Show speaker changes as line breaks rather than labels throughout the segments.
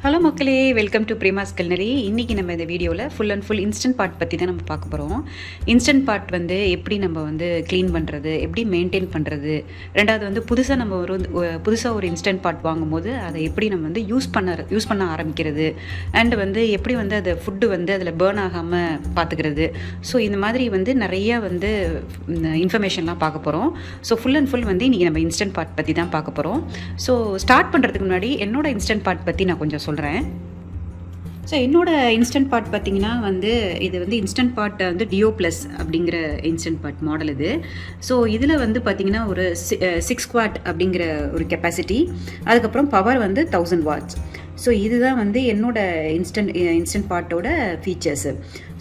Hello மக்களே, welcome to Prema's culinary. இன்றைக்கி நம்ம இந்த வீடியோவில் ஃபுல் அண்ட் ஃபுல் இன்ஸ்டன்ட் பாட் பற்றி தான் நம்ம பார்க்க போகிறோம். இன்ஸ்டன்ட் பாட் வந்து எப்படி நம்ம வந்து க்ளீன் பண்ணுறது, எப்படி மெயின்டைன் பண்ணுறது, ரெண்டாவது வந்து புதுசாக ஒரு இன்ஸ்டன்ட் பாட் வாங்கும்போது அதை எப்படி நம்ம வந்து யூஸ் பண்ண ஆரம்பிக்கிறது, அண்ட் வந்து எப்படி வந்து அதை ஃபுட்டு வந்து அதில் பேர்ன் ஆகாமல் பார்த்துக்கிறது. ஸோ இந்த மாதிரி வந்து நிறையா வந்து இன்ஃபர்மேஷன்லாம் பார்க்க போகிறோம். ஸோ ஃபுல் அண்ட் ஃபுல் வந்து இன்றைக்கி நம்ம இன்ஸ்டன்ட் பாட் பற்றி தான் பார்க்க போகிறோம். ஸோ ஸ்டார்ட் பண்ணுறதுக்கு முன்னாடி என்னோட இன்ஸ்டன்ட் பாட் பற்றி நான் கொஞ்சம் சொல்கிறேன். ஸோ என்னோடய இன்ஸ்டன்ட் பாட் பார்த்திங்கன்னா வந்து இது வந்து இன்ஸ்டன்ட் பாட் வந்து டியோ ப்ளஸ் அப்படிங்கிற இன்ஸ்டன்ட் பாட் மாடல் இது. ஸோ இதில் வந்து பார்த்திங்கன்னா ஒரு 6 வாட் அப்படிங்கிற ஒரு கெப்பாசிட்டி, அதுக்கப்புறம் பவர் வந்து 1000 வாட்ஸ். ஸோ இதுதான் வந்து என்னோட இன்ஸ்டன்ட் பாட்டோட ஃபீச்சர்ஸு.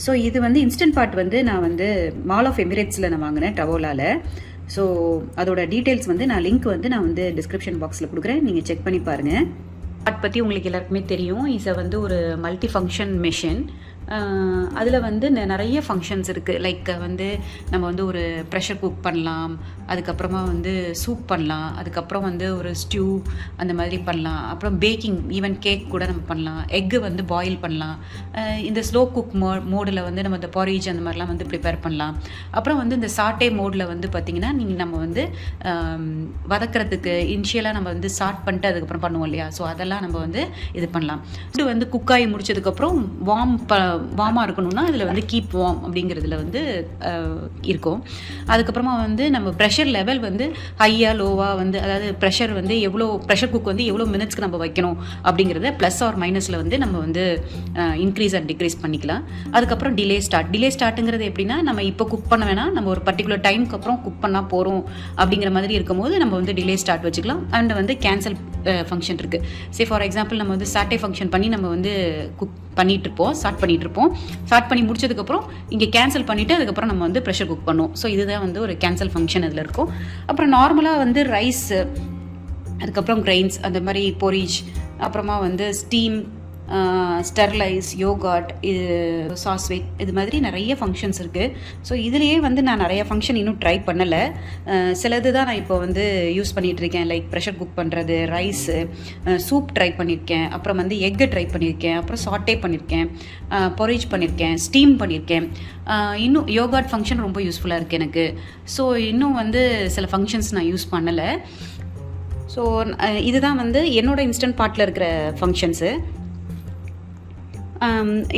ஸோ இது வந்து இன்ஸ்டன்ட் பாட் வந்து நான் வந்து மால் ஆஃப் எமிரேட்ஸில் நான் வாங்கினேன், டவோலாவில். ஸோ அதோட டீட்டெயில்ஸ் வந்து நான் லிங்க் வந்து நான் வந்து டிஸ்கிரிப்ஷன் பாக்ஸில் கொடுக்குறேன், நீங்கள் செக் பண்ணி பாருங்கள். பாட் பற்றி உங்களுக்கு எல்லாருக்குமே தெரியும். இதை வந்து ஒரு மல்டி ஃபங்க்ஷன் மெஷின். அதில் வந்து நிறைய ஃபங்க்ஷன்ஸ் இருக்குது. லைக் வந்து நம்ம வந்து ஒரு ப்ரெஷர் குக் பண்ணலாம், அதுக்கப்புறமா வந்து சூப் பண்ணலாம், அதுக்கப்புறம் வந்து ஒரு ஸ்டியூ அந்த மாதிரி பண்ணலாம், அப்புறம் பேக்கிங், ஈவன் கேக் கூட நம்ம பண்ணலாம், எக்கு வந்து பாயில் பண்ணலாம், இந்த ஸ்லோ குக் மோடில் வந்து நம்ம இந்த பாரேஜ் அந்த மாதிரிலாம் வந்து ப்ரிப்பேர் பண்ணலாம். அப்புறம் வந்து இந்த சாட்டே மோடில் வந்து பார்த்திங்கன்னா நம்ம வந்து வதக்கிறதுக்கு இனிஷியலாக நம்ம வந்து சாட் பண்ணிட்டு அதுக்கப்புறம் பண்ணுவோம் இல்லையா, ஸோ அதெல்லாம் நம்ம வந்து இது பண்ணலாம். இது வந்து குக்காகி முடிச்சதுக்கப்புறம் வார்மாக இருக்கணும்னா இதில் வந்து கீப் வார்ம் அப்படிங்கிறதுல வந்து இருக்கும். அதுக்கப்புறமா வந்து நம்ம ப்ரெஷர் லெவல் வந்து ஹையாக லோவாக வந்து, அதாவது ப்ரெஷர் வந்து எவ்வளோ, ப்ரெஷர் குக் வந்து எவ்வளோ மினிட்ஸ்க்கு நம்ம வைக்கணும் அப்படிங்கிறத ப்ளஸ் ஆர் மைனஸில் வந்து நம்ம வந்து இன்க்ரீஸ் அண்ட் டிக்ரீஸ் பண்ணிக்கலாம். அதுக்கப்புறம் டிலே ஸ்டார்ட்டுங்கிறது எப்படின்னா, நம்ம இப்போ குக் பண்ண வேணாம், நம்ம ஒரு பர்டிகுலர் டைமுக்கு அப்புறம் குக் பண்ணால் போகிறோம் அப்படிங்கிற மாதிரி இருக்கும்போது நம்ம வந்து டிலே ஸ்டார்ட் வச்சுக்கலாம். அண்ட் வந்து கேன்சல் ஃபங்க்ஷன் இருக்குது. சே ஃபார் எக்ஸாம்பிள் நம்ம வந்து சாட்டே ஃபங்க்ஷன் பண்ணி நம்ம வந்து குக் ஸ்டார்ட் பண்ணி முடிச்சதுக்கப்புறம் இங்கே கேன்சல் பண்ணிவிட்டு அதுக்கப்புறம் நம்ம வந்து ப்ரெஷர் குக் பண்ணுவோம். ஸோ இதுதான் வந்து ஒரு கேன்சல் ஃபங்க்ஷன் அதில் இருக்கும். அப்புறம் நார்மலாக வந்து ரைஸ், அதுக்கப்புறம் கிரெயின்ஸ், அந்த மாதிரி பொரிஜ், அப்புறமா வந்து ஸ்டீம், ஸ்டெர்லைஸ், யோகாட், இது சாஸ்வேட், இது மாதிரி நிறைய ஃபங்க்ஷன்ஸ் இருக்குது. ஸோ இதுலேயே வந்து நான் நிறைய ஃபங்க்ஷன் இன்னும் ட்ரை பண்ணலை. சிலது தான் நான் இப்போ வந்து யூஸ் பண்ணிகிட்ருக்கேன். லைக் ப்ரெஷர் குக் பண்ணுறது, ரைஸு, சூப் ட்ரை பண்ணியிருக்கேன், அப்புறம் வந்து எக்கு ட்ரை பண்ணியிருக்கேன், அப்புறம் சாட்டே பண்ணியிருக்கேன், பொரிஜ் பண்ணியிருக்கேன், ஸ்டீம் பண்ணியிருக்கேன். இன்னும் யோகாட் ஃபங்க்ஷன் ரொம்ப யூஸ்ஃபுல்லாக இருக்குது எனக்கு. ஸோ இன்னும் வந்து சில ஃபங்க்ஷன்ஸ் நான் யூஸ் பண்ணலை. ஸோ இதுதான் வந்து என்னோடய இன்ஸ்டன்ட் பாட்டில் இருக்கிற ஃபங்க்ஷன்ஸு.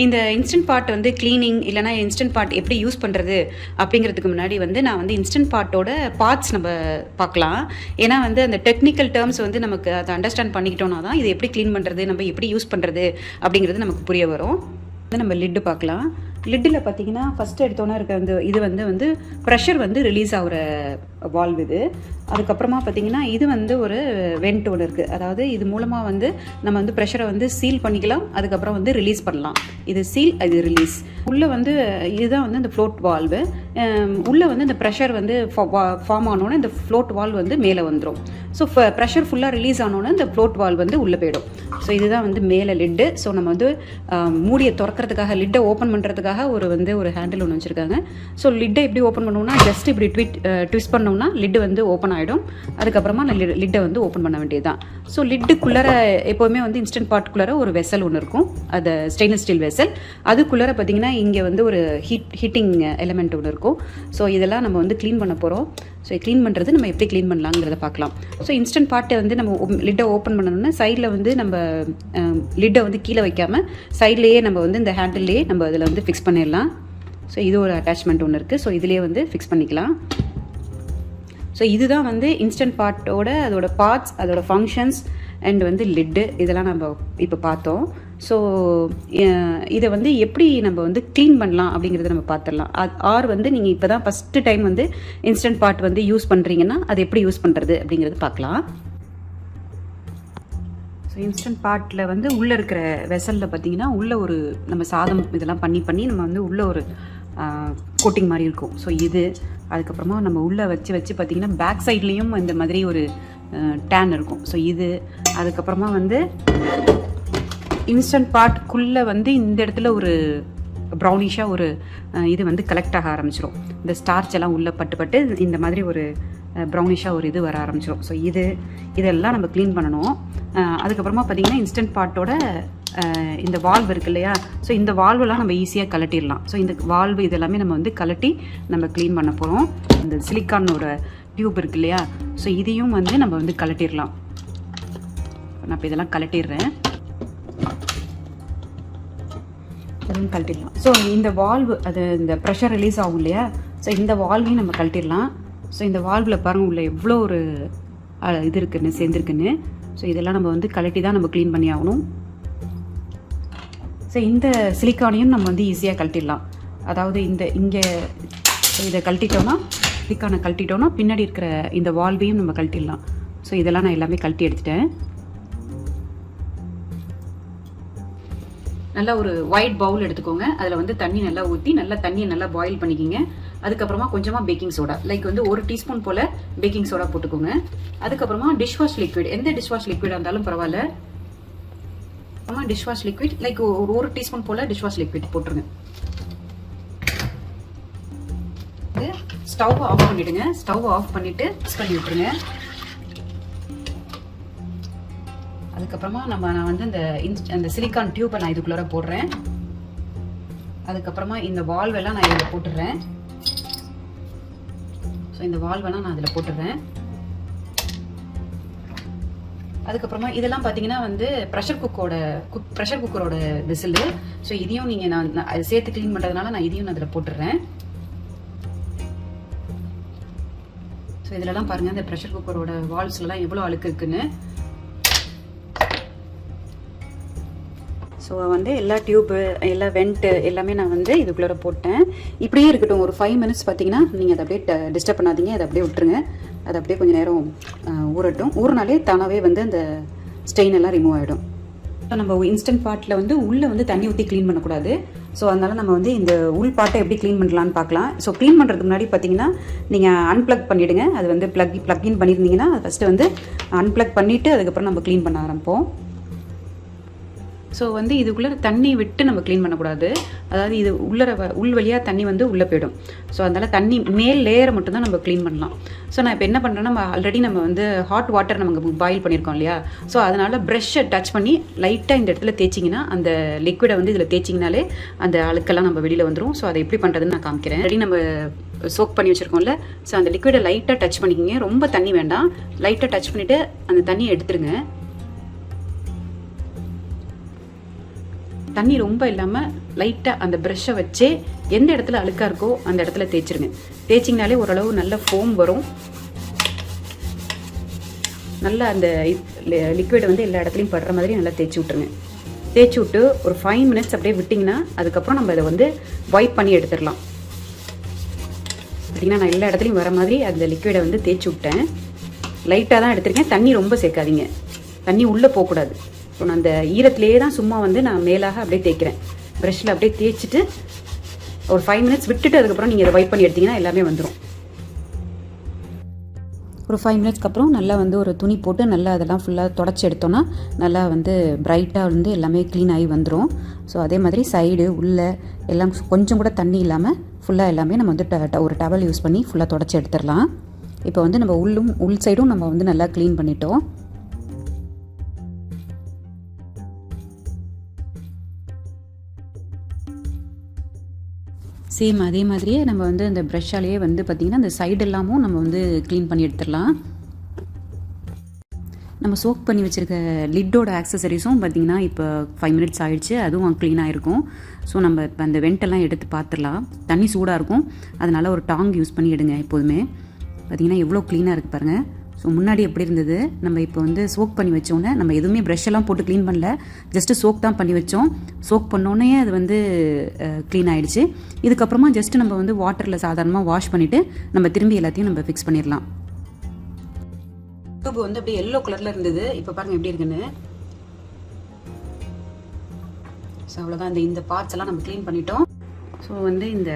இந்த இன்ஸ்டன்ட் பாட் வந்து க்ளீனிங் இல்லைனா இன்ஸ்டன்ட் பாட் எப்படி யூஸ் பண்ணுறது அப்படிங்கிறதுக்கு முன்னாடி வந்து நான் வந்து இன்ஸ்டன்ட் பாட்டோட பார்ட்ஸ் நம்ம பார்க்கலாம். ஏன்னா வந்து அந்த டெக்னிக்கல் டேர்ம்ஸ் வந்து நமக்கு அதை அண்டர்ஸ்டாண்ட் பண்ணிக்கிட்டோன்னா தான் இது எப்படி க்ளீன் பண்ணுறது, நம்ம எப்படி யூஸ் பண்ணுறது அப்படிங்கிறது நமக்கு புரிய வரும். நம்ம லிட்டு பார்க்கலாம். லிட்டில் பார்த்திங்கன்னா ஃபஸ்ட்டு எடுத்தோன்னே இருக்க அந்த இது வந்து ப்ரெஷர் வந்து ரிலீஸ் ஆகிற வால்வ் இது. அதுக்கப்புறமா பார்த்திங்கன்னா இது வந்து ஒரு வெண்ட் ஒன்று இருக்குது. அதாவது இது மூலமாக வந்து நம்ம வந்து ப்ரெஷரை வந்து சீல் பண்ணிக்கலாம், அதுக்கப்புறம் வந்து ரிலீஸ் பண்ணலாம். இது சீல், இது ரிலீஸ். உள்ளே வந்து இதுதான் வந்து இந்த ஃப்ளோட் வால்வு. உள்ளே வந்து இந்த ப்ரெஷர் வந்து ஃபார்ம் ஆனோன்னே இந்த ஃப்ளோட் வால்வ் வந்து மேலே வந்துடும். ஸோ ப்ரெஷர் ஃபுல்லாக ரிலீஸ் ஆனோன்னே இந்த ஃப்ளோட் வால்வ் வந்து உள்ளே போயிடும். ஸோ இதுதான் வந்து மேலே லிட்டு. ஸோ நம்ம வந்து மூடியை திறக்கிறதுக்காக, லிட்டை ஓப்பன் பண்ணுறதுக்காக ஒரு ஹேண்டில் ஒன்று வச்சுருக்காங்க. ஸோ லிட்டை எப்படி ஓப்பன் பண்ணுவோம்னா, ஜஸ்ட் இப்படி ட்விஸ்ட் பண்ணோம்னா லிட்டு வந்து ஓப்பன் ஆகிடும். அதுக்கப்புறமா லிட்டை வந்து ஓப்பன் பண்ண வேண்டியது தான். ஸோ லிட்டுக்குள்ளார எப்போவுமே வந்து இன்ஸ்டன்ட் பாட்டுக்குள்ளார ஒரு வெசல் ஒன்று இருக்கும், அது ஸ்டெயின்லெஸ் ஸ்டீல் வெசல். அதுக்குள்ளார பார்த்திங்கன்னா இங்கே வந்து ஒரு ஹீட்டிங் எலிமெண்ட் ஒன்று இருக்கும். ஸோ இதெல்லாம் நம்ம வந்து க்ளீன் பண்ண போகிறோம். ஸோ க்ளீன் பண்ணுறது நம்ம எப்படி க்ளீன் பண்ணலாங்கிறத பார்க்கலாம். ஸோ இன்ஸ்டன்ட் பாட்டை வந்து நம்ம லிட்டை ஓப்பன் பண்ணணும்னா சைடில் வந்து நம்ம லிட்டை வந்து கீழே வைக்காமல் சைட்லேயே நம்ம வந்து இந்த ஹேண்டில்லையே நம்ம அதில் வந்து ஃபிக்ஸ் பண்ணிடலாம். ஸோ இது ஒரு அட்டாச்மெண்ட் ஒன்று இருக்குது. ஸோ இதிலே வந்து ஃபிக்ஸ் பண்ணிக்கலாம். ஸோ இதுதான் வந்து இன்ஸ்டன்ட் பாட்டோட அதோட பார்ட்ஸ், அதோட ஃபங்க்ஷன்ஸ் அண்ட் வந்து லிட்டு, இதெல்லாம் நம்ம இப்போ பார்த்தோம். ஸோ இதை வந்து எப்படி நம்ம வந்து க்ளீன் பண்ணலாம் அப்படிங்கிறத நம்ம பார்த்துடலாம். ஆர் வந்து நீங்கள் இப்போ தான் ஃபஸ்ட்டு டைம் வந்து இன்ஸ்டன்ட் பாட் வந்து யூஸ் பண்ணுறீங்கன்னா அது எப்படி யூஸ் பண்ணுறது அப்படிங்கிறது பார்க்கலாம். ஸோ இன்ஸ்டன்ட் பாட்டில் வந்து உள்ளே இருக்கிற வெசலில் பார்த்திங்கன்னா உள்ளே ஒரு நம்ம சாதம் இதெல்லாம் பண்ணி நம்ம வந்து உள்ளே ஒரு கோட்டிங் மாதிரி இருக்கும். ஸோ இது அதுக்கப்புறமா நம்ம உள்ளே வச்சு பார்த்திங்கன்னா பேக் சைட்லேயும் இந்த மாதிரி ஒரு டேன் இருக்கும். ஸோ இது அதுக்கப்புறமா வந்து இன்ஸ்டன்ட் பாட்டுக்குள்ளே வந்து இந்த இடத்துல ஒரு ப்ரௌனிஷாக ஒரு இது வந்து கலெக்ட் ஆக ஆரம்பிச்சிடும். இந்த ஸ்டார்ச் எல்லாம் உள்ளே பட்டு இந்த மாதிரி ஒரு ப்ரௌனிஷாக ஒரு இது வர ஆரம்பிச்சிடும். ஸோ இதெல்லாம் நம்ம க்ளீன் பண்ணணும். அதுக்கப்புறமா பார்த்திங்கன்னா இன்ஸ்டன்ட் பாட்டோட இந்த வால்வு இருக்குது இல்லையா, ஸோ இந்த வால்வெல்லாம் நம்ம ஈஸியாக கலட்டிடலாம். ஸோ இந்த வால்வு இதெல்லாமே நம்ம வந்து கலட்டி நம்ம க்ளீன் பண்ண போகிறோம். இந்த சிலிக்கானோட டியூப் இருக்கு இல்லையா, ஸோ இதையும் வந்து நம்ம வந்து கலட்டிடலாம். நான் இப்போ இதெல்லாம் கலட்டிடுறேன். அதுவும் கழட்டிடலாம். ஸோ இந்த வால்வு இந்த ப்ரெஷர் ரிலீஸ் ஆகும் இல்லையா, ஸோ இந்த வால்வையும் நம்ம கழட்டிடலாம். ஸோ இந்த வால்வில் பாருங்கள் உள்ள எவ்வளோ ஒரு இது இருக்குன்னு சேர்ந்துருக்குன்னு. ஸோ இதெல்லாம் நம்ம வந்து கழட்டி தான் நம்ம க்ளீன் பண்ணி ஆகணும். ஸோ இந்த சிலிக்கானையும் நம்ம வந்து ஈஸியாக கழட்டிடலாம். அதாவது இங்கே இதை சிலிக்கானை கழட்டிட்டோன்னா பின்னாடி இருக்கிற இந்த வால்வையும் நம்ம கழட்டிடலாம். ஸோ இதெல்லாம் நான் எல்லாமே கழட்டி எடுத்துட்டேன். நல்லா ஒரு ஒயிட் பவுல் எடுத்துக்கோங்க. அதில் வந்து தண்ணி நல்லா ஊற்றி தண்ணியை நல்லா பாயில் பண்ணிக்கிங்க. அதுக்கப்புறமா கொஞ்சமாக பேக்கிங் சோடா, லைக் வந்து 1 டீஸ்பூன் போல் பேக்கிங் சோடா போட்டுக்கோங்க. அதுக்கப்புறமா டிஷ்வாஷ் லிக்விட், எந்த டிஷ்வாஷ் லிக்விடாக இருந்தாலும் பரவாயில்ல. அப்புறமா டிஷ்வாஷ் லிக்விட் லைக் ஒரு 1 டீஸ்பூன் போல் டிஷ்வாஷ் லிக்விட் போட்டுருங்க. ஸ்டவ் ஆஃப் பண்ணிவிடுங்க. ஸ்டவ் ஆஃப் பண்ணிவிட்டு மிக்ஸ் பண்ணி விட்டுருங்க. அதுக்கப்புறமா நான் வந்து அந்த சிலிக்கான் டியூப்பை நான் இதுக்குள்ளார போடுறேன். அதுக்கப்புறமா இந்த வால்வெல்லாம் நான் இதில் போட்டுடுறேன். ஸோ இந்த வால்வெல்லாம் நான் அதில் போட்டுடுறேன். அதுக்கப்புறமா இதெல்லாம் பார்த்தீங்கன்னா வந்து ப்ரெஷர் குக்கரோட விசிலு. ஸோ இதையும் நீங்கள் நான் அதை சேர்த்து க்ளீன் பண்ணுறதுனால நான் இதையும் நான் அதில் போட்டுடுறேன். ஸோ இதிலலாம் பாருங்கள் இந்த ப்ரெஷர் குக்கரோட வால்ஸ்லாம் எவ்வளோ அழுக்கு இருக்குன்னு. ஸோ வந்து எல்லா டியூப்பு எல்லா வெண்ட்டு எல்லாமே நான் வந்து இதுக்குள்ளே போட்டேன். இப்படியே இருக்கட்டும். ஒரு 5 மினிட்ஸ் பார்த்தீங்கன்னா நீங்கள் அதை அப்படியே டிஸ்டர்ப் பண்ணாதீங்க. அதை அப்படியே விட்டுருங்க. அது அப்படியே கொஞ்சம் நேரம் ஊறட்டும். ஊறினாலே தானாகவே வந்து அந்த ஸ்டெயின் எல்லாம் ரிமூவ் ஆகிடும். ஸோ நம்ம இன்ஸ்டன்ட் பாட்டில் வந்து உள்ளே வந்து தண்ணி ஊற்றி க்ளீன் பண்ணக்கூடாது. ஸோ அதனால் நம்ம வந்து இந்த உள் பாட்டை எப்படி க்ளீன் பண்ணலான்னு பார்க்கலாம். ஸோ க்ளீன் பண்ணுறதுக்கு முன்னாடி பார்த்தீங்கன்னா நீங்கள் அன்ப்ளக் பண்ணிவிடுங்க. அது வந்து ப்ளக்இன் பண்ணியிருந்தீங்கன்னா அது ஃபஸ்ட்டு வந்து அன்ப்ளக் பண்ணிவிட்டு அதுக்கப்புறம் நம்ம க்ளீன் பண்ண ஆரம்பிப்போம். ஸோ வந்து இதுக்குள்ளே தண்ணி விட்டு நம்ம க்ளீன் பண்ணக்கூடாது. அதாவது இது உள் வழியாக தண்ணி வந்து உள்ளே போயிடும். ஸோ அதனால் தண்ணி மேல் லேயரை மட்டும்தான் நம்ம க்ளீன் பண்ணலாம். ஸோ நான் இப்போ என்ன பண்ணுறேன்னா, நம்ம வந்து ஹாட் வாட்டர் நமக்கு பாயில் பண்ணியிருக்கோம் இல்லையா, ஸோ அதனால் ப்ரெஷ்ஷை டச் பண்ணி லைட்டாக இந்த இடத்துல தேய்ச்சிங்கன்னா, அந்த லிக்விடை வந்து இதில் தேய்ச்சிங்கனாலே அந்த அழுக்கெல்லாம் நம்ம வெளியில் வந்துடும். ஸோ அதை எப்படி பண்ணுறதுன்னு நான் காமிக்கிறேன். ஆல்ரெடி நம்ம சோக் பண்ணி வச்சுருக்கோம்ல, ஸோ அந்த லிக்விடை லைட்டாக டச் பண்ணிக்கிங்க. ரொம்ப தண்ணி வேண்டாம், லைட்டாக டச் பண்ணிவிட்டு அந்த தண்ணியை எடுத்துருங்க. தண்ணி ரொம்ப இல்லாமல் லைட்டாக அந்த ப்ரெஷ்ஷை வச்சே எந்த இடத்துல அழுக்காக இருக்கோ அந்த இடத்துல தேய்ச்சிருங்க. தேய்ச்சிங்கனாலே ஓரளவு நல்ல ஃபோம் வரும். நல்லா அந்த லிக்விட் வந்து எல்லா இடத்துலையும் படுற மாதிரி நல்லா தேய்ச்சி விட்ருங்க. தேய்ச்சி விட்டு ஒரு 5 மினிட்ஸ் அப்படியே விட்டிங்கன்னா அதுக்கப்புறம் நம்ம அதை வந்து வைப் பண்ணி எடுத்துடலாம். பார்த்திங்கன்னா நான் எல்லா இடத்துலையும் வர மாதிரி அந்த லிக்விடை வந்து தேய்ச்சி விட்டேன். லைட்டாக தான் எடுத்துருக்கேன். தண்ணி ரொம்ப சேர்க்காதீங்க. தண்ணி உள்ளே போகக்கூடாது. ஸோ நான் அந்த ஈரத்துலேயே தான் சும்மா வந்து நான் மேலாக அப்படியே தேய்க்கிறேன். ப்ரெஷ்ஷில் அப்படியே தேய்ச்சிட்டு ஒரு 5 மினிட்ஸ் விட்டுட்டு அதுக்கப்புறம் நீங்கள் அதை வைப் பண்ணி எடுத்திங்கன்னா எல்லாமே வந்துடும். ஒரு 5 மினிட்ஸ்க்கு அப்புறம் நல்லா வந்து ஒரு துணி போட்டு நல்லா அதெல்லாம் ஃபுல்லாக தொடச்சி எடுத்தோன்னா நல்லா வந்து பிரைட்டாக வந்து எல்லாமே க்ளீன் ஆகி வந்துடும். ஸோ அதே மாதிரி சைடு உள்ளே எல்லாம் கொஞ்சம் கூட தண்ணி இல்லாமல் ஃபுல்லாக எல்லாமே நம்ம வந்து ஒரு டவல் யூஸ் பண்ணி ஃபுல்லாக தொடச்சி எடுத்துடலாம். இப்போ வந்து நம்ம உள் சைடும் நம்ம வந்து நல்லா க்ளீன் பண்ணிட்டோம். சேம் அதே மாதிரியே நம்ம வந்து அந்த ப்ரஷ்ஷாலேயே வந்து பார்த்திங்கன்னா அந்த சைடு எல்லாமும் நம்ம வந்து க்ளீன் பண்ணி எடுத்துடலாம். நம்ம சோக் பண்ணி வச்சுருக்க லிட்டோட ஆக்சசரிஸும் பார்த்திங்கன்னா இப்போ 5 மினிட்ஸ் ஆகிடுச்சு. அதுவும் க்ளீனாக இருக்கும். ஸோ நம்ம இப்போ அந்த வெண்டெல்லாம் எடுத்து பார்த்துடலாம். தண்ணி சூடாக இருக்கும், அதனால் ஒரு டாங் யூஸ் பண்ணி எடுங்க எப்போதுமே. பார்த்திங்கன்னா எவ்வளோ க்ளீனாக இருக்குது பாருங்கள். ஸோ முன்னாடி எப்படி இருந்தது, நம்ம இப்போ வந்து சோக் பண்ணி வச்சோன்னே நம்ம எதுவுமே ப்ரஷ்ஷெல்லாம் போட்டு க்ளீன் பண்ணல, ஜஸ்ட்டு சோக் தான் பண்ணி வச்சோம். சோக் பண்ணோன்னே அது வந்து க்ளீன் ஆகிடுச்சு. இதுக்கப்புறமா ஜஸ்ட்டு நம்ம வந்து வாட்டரில் சாதாரணமாக வாஷ் பண்ணிவிட்டு நம்ம திரும்பி எல்லாத்தையும் நம்ம ஃபிக்ஸ் பண்ணிடலாம். டியூப் வந்து அப்படியே எல்லோ கலரில் இருந்தது. இப்போ பாருங்கள் எப்படி இருக்குன்னு. ஸோ அவ்வளோதான். இந்த பார்ட்ஸ் எல்லாம் நம்ம க்ளீன் பண்ணிட்டோம். ஸோ வந்து இந்த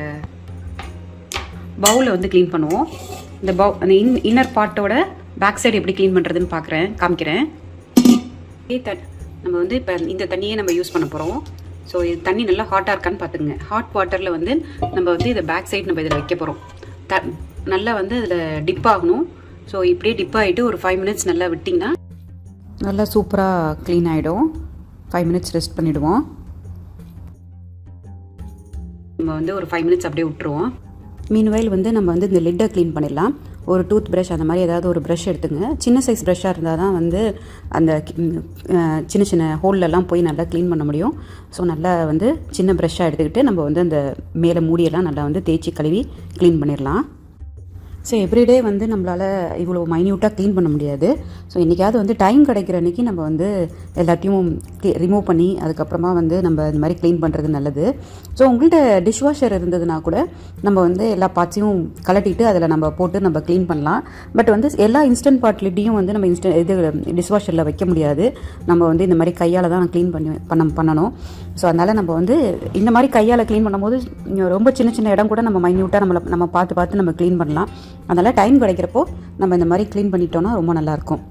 பவுலை வந்து க்ளீன் பண்ணுவோம். இந்த அந்த இன்னர் பார்ட்டோட பேக் சைடு எப்படி க்ளீன் பண்ணுறதுன்னு காமிக்கிறேன். நம்ம வந்து இப்போ இந்த தண்ணியே நம்ம யூஸ் பண்ண போகிறோம். ஸோ இது தண்ணி நல்லா ஹாட்டாக இருக்கான்னு பார்த்துக்குங்க. ஹாட் வாட்டரில் வந்து நம்ம வந்து இதை பேக் சைடு நம்ம இதில் வைக்க போகிறோம். நல்லா வந்து அதில் டிப் ஆகணும். ஸோ இப்படியே டிப் ஆகிட்டு ஒரு 5 மினிட்ஸ் நல்லா விட்டிங்கன்னா நல்லா சூப்பராக க்ளீன் ஆகிடும். 5 மினிட்ஸ் ரெஸ்ட் பண்ணிவிடுவோம். நம்ம வந்து ஒரு 5 மினிட்ஸ் அப்படியே விட்டுருவோம். மீன்வைல் வந்து நம்ம வந்து இந்த லிட்டை க்ளீன் பண்ணிடலாம். ஒரு டூத் ப்ரஷ் அந்த மாதிரி ஏதாவது ஒரு ப்ரஷ் எடுத்துங்க. சின்ன சைஸ் ப்ரஷ்ஷாக இருந்தால் தான் வந்து அந்த சின்ன சின்ன ஹோல்லெல்லாம் போய் நல்லா க்ளீன் பண்ண முடியும். ஸோ நல்லா வந்து சின்ன ப்ரஷ்ஷாக எடுத்துக்கிட்டு நம்ம வந்து அந்த மேலே மூடியெல்லாம் நல்லா வந்து தேய்ச்சி கழுவி க்ளீன் பண்ணிடலாம். ஸோ எவ்ரிடே வந்து நம்மளால் இவ்வளோ மைன்யூட்டாக க்ளீன் பண்ண முடியாது. ஸோ இன்றைக்காவது வந்து டைம் கிடைக்கிற அன்றைக்கி நம்ம வந்து எல்லாத்தையும் ரிமூவ் பண்ணி அதுக்கப்புறமா வந்து நம்ம இந்த மாதிரி க்ளீன் பண்ணுறது நல்லது. ஸோ உங்கள்கிட்ட டிஷ்வாஷர் இருந்ததுன்னா கூட நம்ம வந்து எல்லா பார்ட்ஸையும் கலட்டிட்டு அதில் நம்ம போட்டு நம்ம க்ளீன் பண்ணலாம். பட் வந்து எல்லா இன்ஸ்டன்ட் பாட் லிட்டையும் வந்து நம்ம டிஷ்வாஷரில் வைக்க முடியாது. நம்ம வந்து இந்த மாதிரி கையால் தான் க்ளீன் பண்ணணும். ஸோ அதனால் நம்ம வந்து இந்த மாதிரி கையால் க்ளீன் பண்ணும்போது ரொம்ப சின்ன சின்ன இடம் கூட நம்ம மைன்யூட்டாக நம்ம பார்த்து நம்ம க்ளீன் பண்ணலாம். அதனால் டைம் கிடைக்கிறப்போ நம்ம இந்த மாதிரி க்ளீன் பண்ணிட்டோன்னா ரொம்ப நல்லாயிருக்கும்.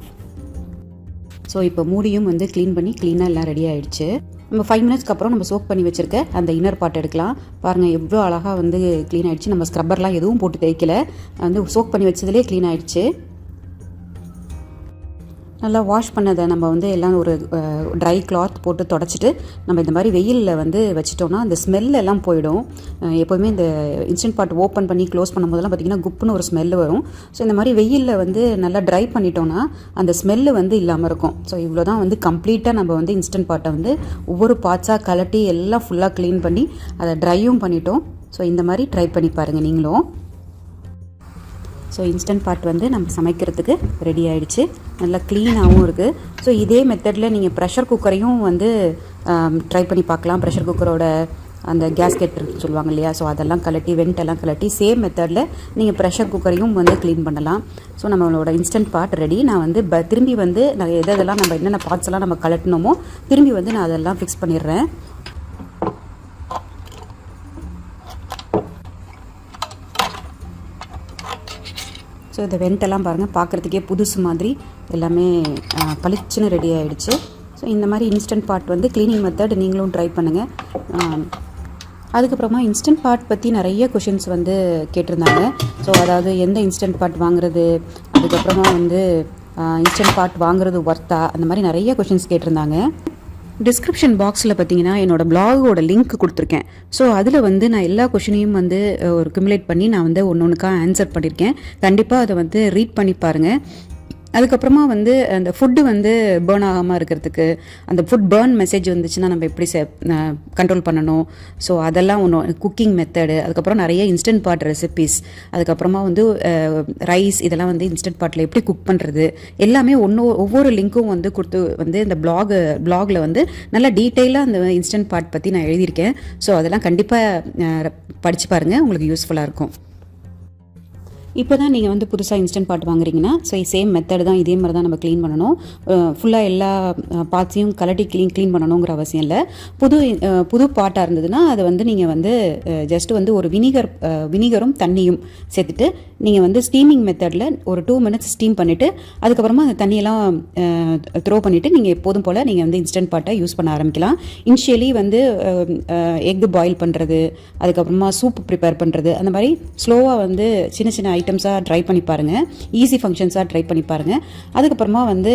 ஸோ இப்போ மூடியும் வந்து க்ளீனாக எல்லாம் ரெடி ஆகிடுச்சு. நம்ம 5 மினிட்ஸ்க்கு அப்புறம் நம்ம சோக் பண்ணி வச்சுருக்க அந்த இன்னர் பார்ட் எடுக்கலாம். பாருங்கள் எவ்வளோ அழகாக வந்து க்ளீன் ஆகிடுச்சு. நம்ம ஸ்க்ரப்பர்லாம் எதுவும் போட்டு தேய்க்கல, வந்து சோக் பண்ணி வச்சதுலேயே க்ளீன் ஆகிடுச்சு. நல்லா வாஷ் பண்ணதை நம்ம வந்து எல்லாம் ஒரு ட்ரை கிளாத் போட்டு தொடச்சிட்டு நம்ம இந்த மாதிரி வெயிலில் வந்து வச்சிட்டோம்னா அந்த ஸ்மெல்லாம் போயிடும். எப்போவுமே இந்த இன்ஸ்டன்ட் பாட் ஓப்பன் பண்ணி க்ளோஸ் பண்ணும்போதெல்லாம் பார்த்திங்கன்னா குப்புன்னு ஒரு ஸ்மெல்லு வரும். ஸோ இந்த மாதிரி வெயிலில் வந்து நல்லா ட்ரை பண்ணிட்டோன்னா அந்த ஸ்மெல்லு வந்து இல்லாமல் இருக்கும். ஸோ இவ்வளோ தான் வந்து கம்ப்ளீட்டாக நம்ம வந்து இன்ஸ்டன்ட் பாட்டை வந்து ஒவ்வொரு பார்ட்ஸாக கலட்டி எல்லாம் ஃபுல்லாக க்ளீன் பண்ணி அதை ட்ரையும் பண்ணிட்டோம். ஸோ இந்த மாதிரி ட்ரை பண்ணி பாருங்கள் நீங்களும். ஸோ இன்ஸ்டன்ட் பாட் வந்து நம்ம சமைக்கிறதுக்கு ரெடி ஆகிடுச்சு. நல்லா க்ளீனாகவும் இருக்குது. ஸோ இதே மெத்தடில் நீங்கள் ப்ரெஷர் குக்கரையும் வந்து ட்ரை பண்ணி பார்க்கலாம். ப்ரெஷர் குக்கரோட அந்த கேஸ்கெட் சொல்லுவாங்க இல்லையா, ஸோ அதெல்லாம் கலட்டி வெண்டெல்லாம் கலட்டி சேம் மெத்தடில் நீங்கள் ப்ரெஷர் குக்கரையும் வந்து க்ளீன் பண்ணலாம். ஸோ நம்மளோட இன்ஸ்டன்ட் பாட் ரெடி. நான் வந்து திரும்பி வந்து நான் எதெல்லாம் நம்ம என்னென்ன பார்ட்ஸ் எல்லாம் நம்ம கலட்டினோமோ திரும்பி வந்து நான் அதெல்லாம் ஃபிக்ஸ் பண்ணிடுறேன். ஸோ இந்த வெண்டெல்லாம் பாருங்கள் பார்க்குறதுக்கே புதுசு மாதிரி எல்லாமே பளிச்சுன்னு ரெடி ஆகிடுச்சு. ஸோ இந்த மாதிரி இன்ஸ்டன்ட் பாட் வந்து க்ளீனிங் மெத்தட் நீங்களும் ட்ரை பண்ணுங்கள். அதுக்கப்புறமா இன்ஸ்டன்ட் பாட் பற்றி நிறைய கொஷின்ஸ் வந்து கேட்டிருந்தாங்க. ஸோ அதாவது எந்த இன்ஸ்டன்ட் பாட் வாங்குறது, அதுக்கப்புறமா வந்து இன்ஸ்டன்ட் பாட் வாங்குறது ஒர்த்தா, அந்த மாதிரி நிறைய கொஷின்ஸ் கேட்டிருந்தாங்க. டிஸ்கிரிப்ஷன் பாக்ஸில் பார்த்தீங்கன்னா என்னோடய பிளாகோட லிங்க் கொடுத்துருக்கேன். ஸோ அதில் வந்து நான் எல்லா கொஷினையும் வந்து ஒரு குமுலேட் பண்ணி நான் வந்து ஒன்றுக்காக ஆன்சர் பண்ணியிருக்கேன். கண்டிப்பாக அதை வந்து ரீட் பண்ணி பாருங்கள். அதுக்கப்புறமா வந்து அந்த ஃபுட்டு வந்து பேர்ன் ஆகாமல் இருக்கிறதுக்கு அந்த ஃபுட் பேர்ன் மெசேஜ் வந்துச்சுன்னா நம்ம எப்படி கண்ட்ரோல் பண்ணணும், ஸோ அதெல்லாம் ஒன்று குக்கிங் மெத்தடு, அதுக்கப்புறம் நிறைய இன்ஸ்டன்ட் பாட் ரெசிபீஸ், அதுக்கப்புறமா வந்து ரைஸ் இதெல்லாம் வந்து இன்ஸ்டன்ட் பாட்டில் எப்படி குக் பண்ணுறது எல்லாமே ஒவ்வொரு லிங்க்கும் வந்து கொடுத்து வந்து இந்த பிளாகில் வந்து நல்லா டீட்டெயிலாக அந்த இன்ஸ்டன்ட் பாட் பற்றி நான் எழுதியிருக்கேன். ஸோ அதெல்லாம் கண்டிப்பாக படித்து பாருங்கள், உங்களுக்கு யூஸ்ஃபுல்லாக இருக்கும். இப்போ தான் நீங்கள் வந்து புதுசாக இன்ஸ்டன்ட் பாட் வாங்குறீங்கன்னா ஸோ சேம் மெத்தட் தான், இதே மாதிரி தான் நம்ம க்ளீன் பண்ணணும். ஃபுல்லாக எல்லா பார்ட்ஸையும் கலட்டி க்ளீன் பண்ணணுங்கிற அவசியம் இல்லை. புது பாட்டாக இருந்ததுன்னா அதை வந்து நீங்கள் வந்து ஜஸ்ட் வந்து ஒரு வினிகரும் தண்ணியும் சேர்த்துட்டு நீங்கள் வந்து ஸ்டீமிங் மெத்தடில் ஒரு 2 மினிட்ஸ் ஸ்டீம் பண்ணிவிட்டு அதுக்கப்புறமா அந்த தண்ணியெல்லாம் த்ரோ பண்ணிவிட்டு நீங்கள் எப்போதும் போல் நீங்கள் வந்து இன்ஸ்டன்ட் பாட்டை யூஸ் பண்ண ஆரம்பிக்கலாம். இனிஷியலி வந்து எக்கு பாயில் பண்ணுறது, அதுக்கப்புறமா சூப் ப்ரிப்பேர் பண்ணுறது, அந்த மாதிரி ஸ்லோவாக வந்து சின்ன சின்ன ஐட்டம்ஸாக ட்ரை பண்ணி பாருங்கள், ஈஸி ஃபங்க்ஷன்ஸாக ட்ரை பண்ணி பாருங்கள். அதுக்கப்புறமா வந்து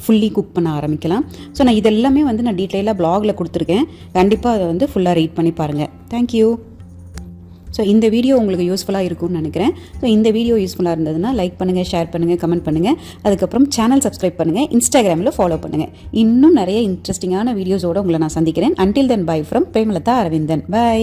ஃபுல்லி குக் பண்ண ஆரம்பிக்கலாம். ஸோ நான் இதெல்லாமே வந்து நான் டீட்டெயிலாக பிளாகில் கொடுத்துருக்கேன். கண்டிப்பாக அதை வந்து ஃபுல்லாக ரீட் பண்ணி பாருங்கள். தேங்க்யூ. ஸோ இந்த வீடியோ உங்களுக்கு யூஸ்ஃபுல்லாக இருக்கும்னு நினைக்கிறேன். ஸோ இந்த வீடியோ யூஸ்ஃபுல்லாக இருந்ததுன்னா லைக் பண்ணுங்கள், ஷேர் பண்ணுங்கள், கமெண்ட் பண்ணுங்கள். அதுக்கப்புறம் சேனல் சப்ஸ்கிரைப் பண்ணுங்கள், இன்ஸ்டாகிராமில் ஃபாலோ பண்ணுங்கள். இன்னும் நிறைய இன்ட்ரெஸ்டிங்கான வீடியோஸோடு உங்களை நான் சந்திக்கிறேன். Until then bye from Premalatha Aravindan. By.